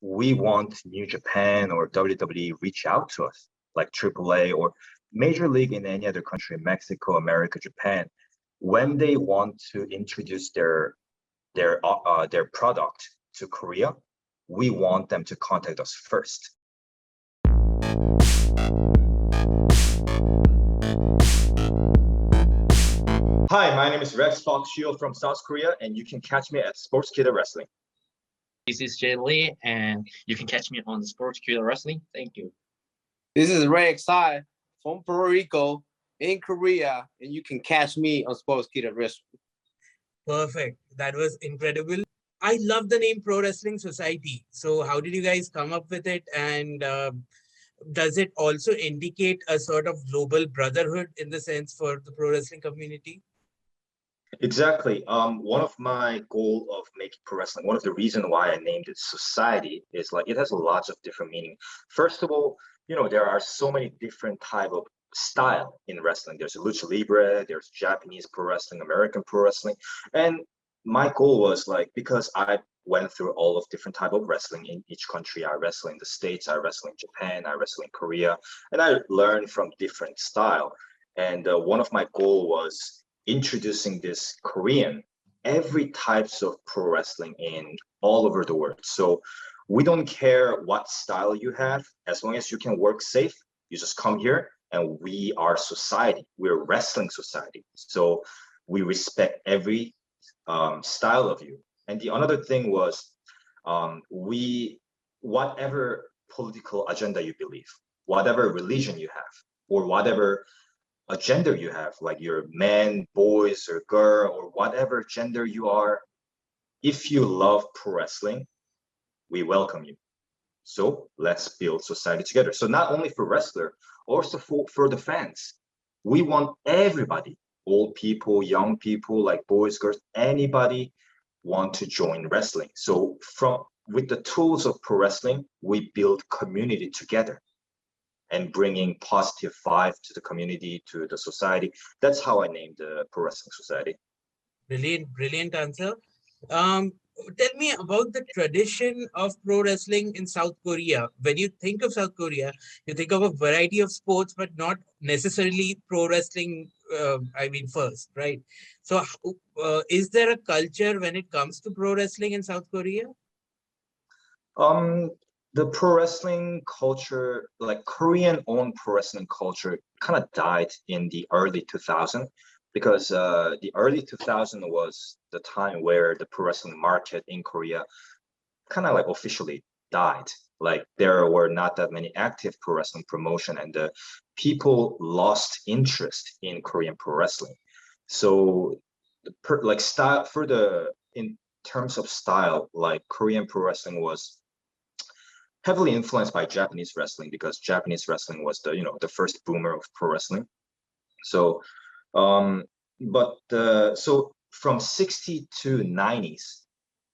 we want New Japan or WWE reach out to us, like AAA or Major League in any other country, Mexico, America, Japan, when they want to introduce their product to Korea, we want them to contact us first. Hi, my name is Rex Fox Shiho from South Korea, and you can catch me at Sportskeeda Wrestling. This is Jay Lee, and you can catch me on Sportskeeda Wrestling. Thank you. This is Rex Sai from Puerto Rico in Korea, and you can catch me on Sportskeeda Wrestling. Perfect. That was incredible. I love the name Pro Wrestling Society. So how did you guys come up with it? And does it also indicate a sort of global brotherhood in the sense for the pro wrestling community? Exactly. One of my goal of making pro wrestling, one of the reasons why I named it society is like it has lots of different meaning. First of all, there are so many different type of style in wrestling. There's lucha libre, there's Japanese pro wrestling, American pro wrestling, and my goal was like, because I went through all of different type of wrestling in each country. I wrestle in the States, I wrestle in Japan, I wrestle in Korea, and I learned from different style. And one of my goal was introducing this Korean, every types of pro wrestling in all over the world. So we don't care what style you have, as long as you can work safe, you just come here, and we are society. We're wrestling society. So we respect every style of you. And the another thing was, whatever political agenda you believe, whatever religion you have, or whatever a gender you have, like you're man, boys, or girl, or whatever gender you are, if you love pro wrestling, we welcome you. So let's build society together. So not only for wrestler, also for the fans. We want everybody, old people, young people, like boys, girls, anybody want to join wrestling. So with the tools of pro wrestling, we build community together and bringing positive vibe to the community, to the society. That's how I named the Pro Wrestling Society. Brilliant answer. Tell me about the tradition of pro wrestling in South Korea. When you think of South Korea, you think of a variety of sports, but not necessarily pro wrestling, first, right? So is there a culture when it comes to pro wrestling in South Korea? The pro wrestling culture, like Korean-owned pro wrestling culture, kind of died in the early 2000s, because the early 2000 was the time where the pro wrestling market in Korea kind of like officially died. Like there were not that many active pro wrestling promotion, and the people lost interest in Korean pro wrestling. So in terms of style, like Korean pro wrestling was heavily influenced by Japanese wrestling, because Japanese wrestling was the first boomer of pro wrestling. So so from 60s to 90s,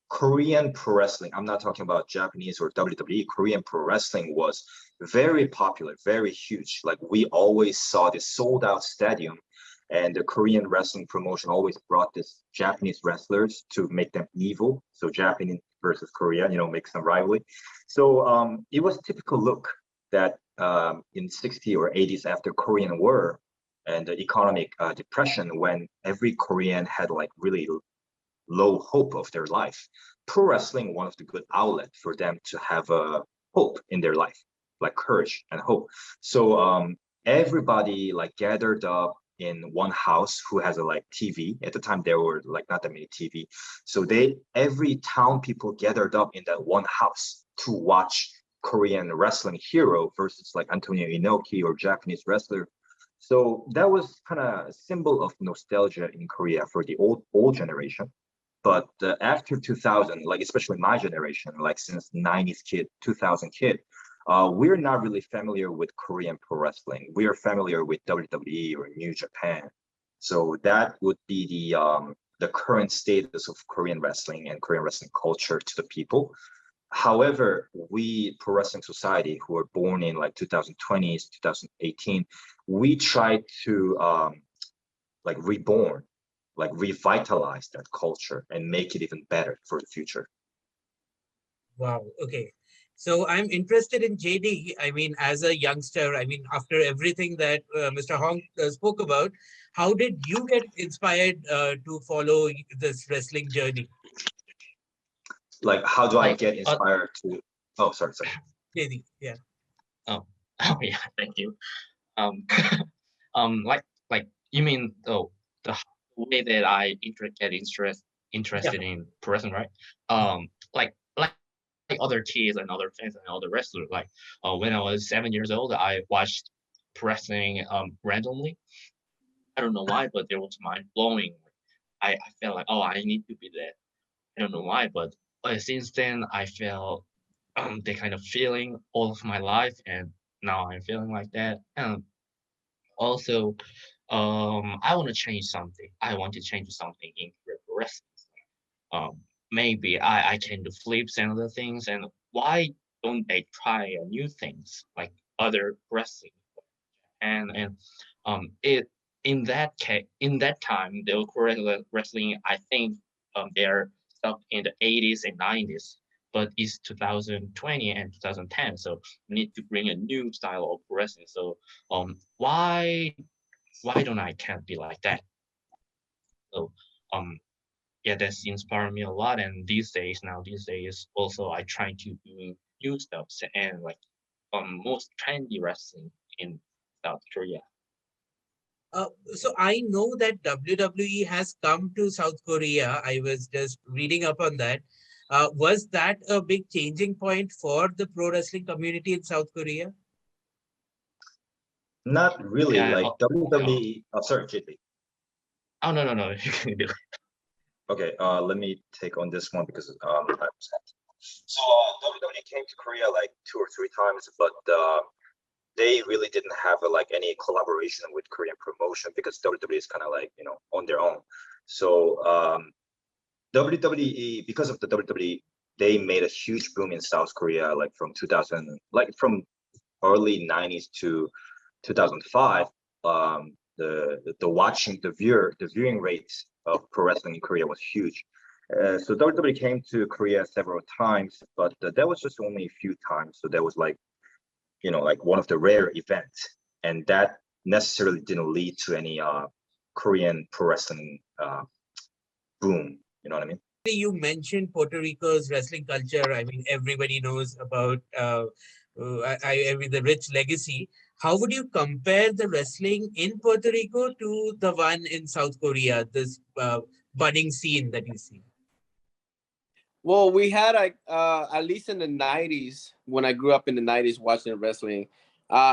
Korean pro wrestling, I'm not talking about Japanese or WWE, Korean pro wrestling was very popular, very huge. Like we always saw this sold out stadium, and the Korean wrestling promotion always brought this Japanese wrestlers to make them evil. So Japanese versus Korea, makes them rivalry. So it was a typical look that in 60s or 80s, after Korean War and the economic depression, when every Korean had like really low hope of their life, pro wrestling one of the good outlet for them to have a hope in their life, like courage and hope. So everybody like gathered up in one house who has a like TV. At the time there were like not that many TV, so every town people gathered up in that one house to watch Korean wrestling hero versus like Antonio Inoki or Japanese wrestler. So that was kind of a symbol of nostalgia in Korea for the old generation. But after 2000, like especially my generation, like since 90s kid, 2000 kid, we're not really familiar with Korean pro wrestling. We are familiar with WWE or New Japan. So that would be the current status of Korean wrestling and Korean wrestling culture to the people. However, we Pro Wrestling Society, who are born in like 2020s, 2018, we try to reborn, like revitalize that culture and make it even better for the future. Wow. Okay. So I'm interested in JD. I mean, as a youngster, I mean, after everything that Mr. Hong spoke about, how did you get inspired to follow this wrestling journey? Like, how do I Like, get inspired to? Oh, sorry. JD, yeah. oh, oh yeah, thank you. Um, like you mean the way that I get interested in pro wrestling, right? Like other kids and other fans and other wrestlers. Like when I was 7 years old, I watched pro wrestling randomly. I don't know why, but it was mind blowing. I felt like, oh, I need to be there. I don't know why, but since then I felt the kind of feeling all of my life, and now I'm feeling like that. And also, I want to change something. I want to change something in pro wrestling. Maybe I can do flips and other things, and why don't they try new things like other wrestling? And it in that time, the Korean wrestling, I think they're stuck in the 80s and 90s, but it's 2020 and 2010, so we need to bring a new style of wrestling. So why don't I can't be like that? So um yeah, that's inspired me a lot. And these days also I try to do new stuff and like most trendy wrestling in South Korea. So I know that WWE has come to South Korea. I was just reading up on that. Was that a big changing point for the pro wrestling community in South Korea? Not really. Yeah. Like WWE. Oh, sorry, JP. Oh no, you can do it. Okay, let me take on this one because so WWE came to Korea like 2 or 3 times, but they really didn't have like any collaboration with Korean promotion because WWE is kind of like on their own. So WWE, because of the WWE, they made a huge boom in South Korea, like from 2000, like from early 90s to 2005. The viewing rates of pro wrestling in Korea was huge. So WWE came to Korea several times, but that was just only a few times. So that was like like one of the rare events, and that necessarily didn't lead to any Korean pro wrestling boom. You know what I mean? You mentioned Puerto Rico's wrestling culture. I mean, everybody knows about I mean, the rich legacy. How would you compare the wrestling in Puerto Rico to the one in South Korea, this budding scene that you see? Well, we had at least in the 90s, when I grew up in the 90s watching wrestling,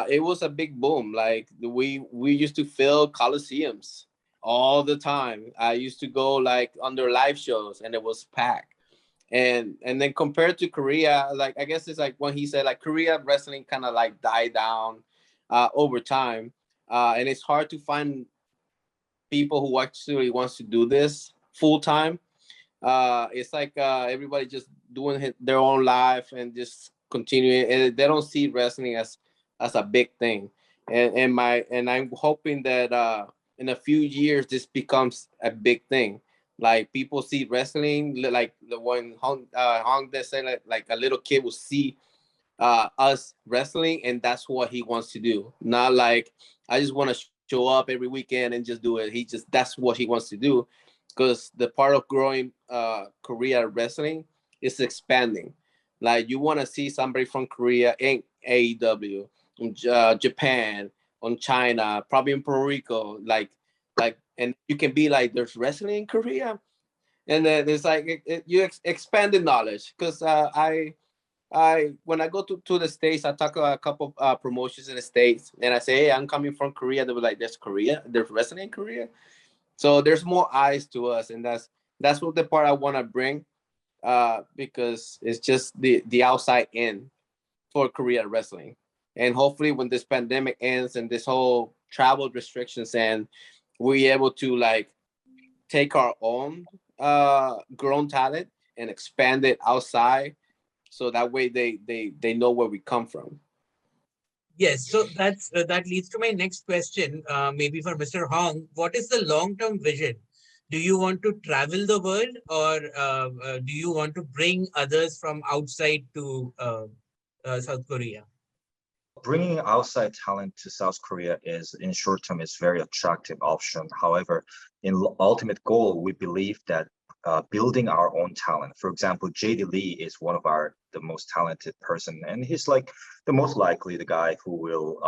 it was a big boom. Like we used to fill coliseums all the time. I used to go like under live shows and it was packed. And then compared to Korea, like I guess it's like when he said like Korea wrestling kind of like died down over time. And it's hard to find people who actually wants to do this full time. It's like everybody just doing their own life and just continuing, and they don't see wrestling as a big thing. And I'm hoping that in a few years this becomes a big thing. Like people see wrestling, like the one Hong that said like a little kid will see us wrestling, and that's what he wants to do. Not like I just want to show up every weekend and just do it. That's what he wants to do, because the part of growing Korea wrestling is expanding. Like you want to see somebody from Korea in AEW, Japan, on China, probably in Puerto Rico, and you can be like, there's wrestling in Korea, and then it's like you expand the knowledge. Because I when I go to the States, I talk to a couple promotions in the States, and I say, hey, I'm coming from Korea. They were like, there's wrestling in Korea. So there's more eyes to us, and that's what the part I want to bring, because it's just the outside in for Korea wrestling. And hopefully when this pandemic ends and this whole travel restrictions end, we're able to like take our own grown talent and expand it outside, so that way they know where we come from. Yes, so that leads to my next question, maybe for Mr. Hong. What is the long-term vision? Do you want to travel the world, or do you want to bring others from outside to South Korea? Bringing outside talent to South Korea is, in short term, is very attractive option. However, in ultimate goal, we believe that building our own talent. For example, JD Lee is one of the most talented person, and he's like the most likely the guy who will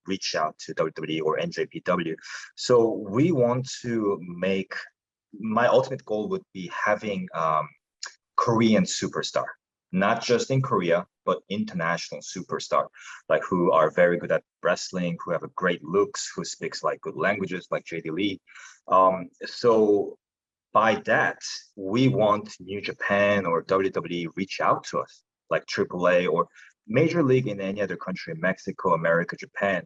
reach out to WWE or NJPW. So we want to make, my ultimate goal would be having Korean superstar, not just in Korea, but international superstar, like who are very good at wrestling, who have a great looks, who speaks like good languages, like JD Lee. So by that, we want New Japan or WWE reach out to us, like AAA or Major League in any other country, Mexico, America, Japan,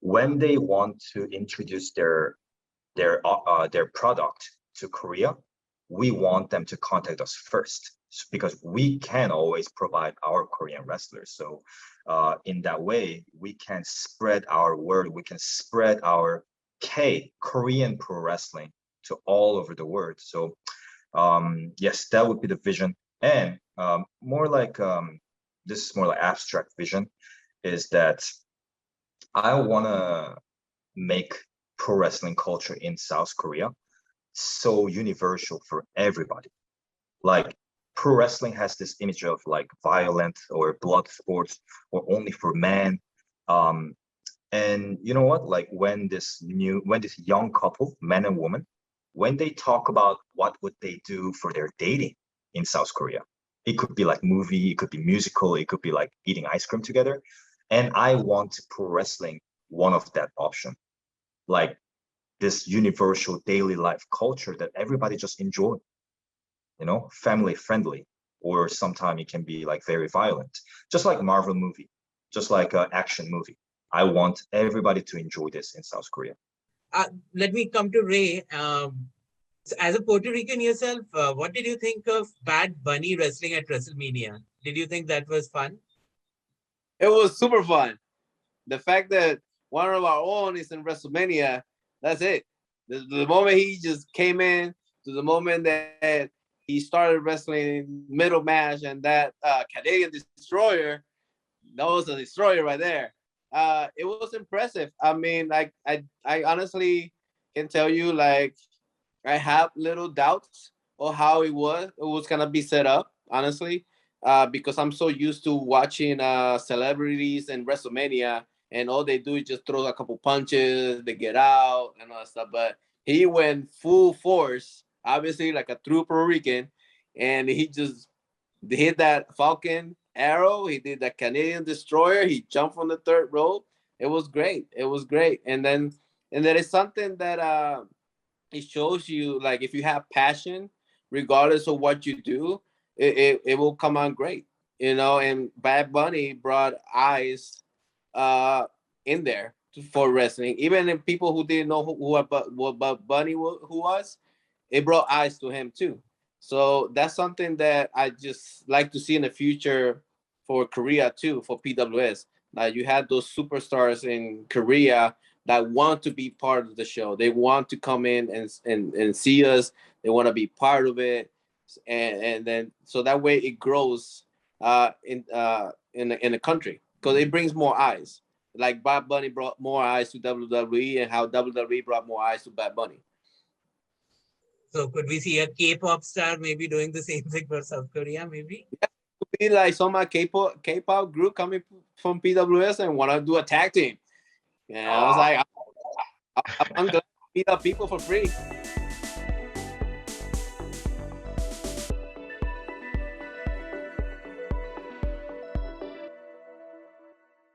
when they want to introduce their product to Korea. We want them to contact us first because we can always provide our Korean wrestlers. So in that way, we can spread our word, we can spread our Korean pro wrestling to all over the world. So yes, that would be the vision. And more like, this is more like abstract vision, is that I want to make pro wrestling culture in South Korea so universal for everybody. Like pro wrestling has this image of like violent or blood sports or only for men. And you know what? Like when this young couple, man and woman, when they talk about what would they do for their dating in South Korea, it could be like movie, it could be musical, it could be like eating ice cream together. And I want pro wrestling one of that option, like this universal daily life culture that everybody just enjoy, you know, family friendly, or sometimes it can be like very violent, just like Marvel movie, just like an action movie. I want everybody to enjoy this in South Korea. Let me come to Ray. As a Puerto Rican yourself, what did you think of Bad Bunny wrestling at Wrestlemania? Did you think that was fun? It was super fun. The fact that one of our own is in Wrestlemania, that's it. The moment he just came in to the moment that he started wrestling middle match and that Canadian Destroyer, that was a destroyer right there. It was impressive. I mean, like I honestly can tell you, like I have little doubts of how it was gonna be set up, honestly, because I'm so used to watching celebrities in WrestleMania, and all they do is just throw a couple punches, they get out, and all that stuff. But he went full force, obviously like a true Puerto Rican, and he just hit that Falcon arrow. He did that Canadian Destroyer. He jumped from the third rope. It was great. It was great. And there is something that it shows you, like if you have passion, regardless of what you do, it will come out great, you know. And Bad Bunny brought eyes in there for wrestling, even in people who didn't know what Bad Bunny who was. It brought eyes to him too. So that's something that I just like to see in the future for Korea too, for PWS. Like you had those superstars in Korea that want to be part of the show. They want to come in and see us. They want to be part of it, and then so that way it grows in the country, because it brings more eyes. Like Bad Bunny brought more eyes to WWE, and how WWE brought more eyes to Bad Bunny. So could we see a K-pop star maybe doing the same thing for South Korea, maybe? Yeah, it could be like some K-pop group coming from PWS and want to do a tag team. Yeah, I was like, I'm glad to meet up people for free.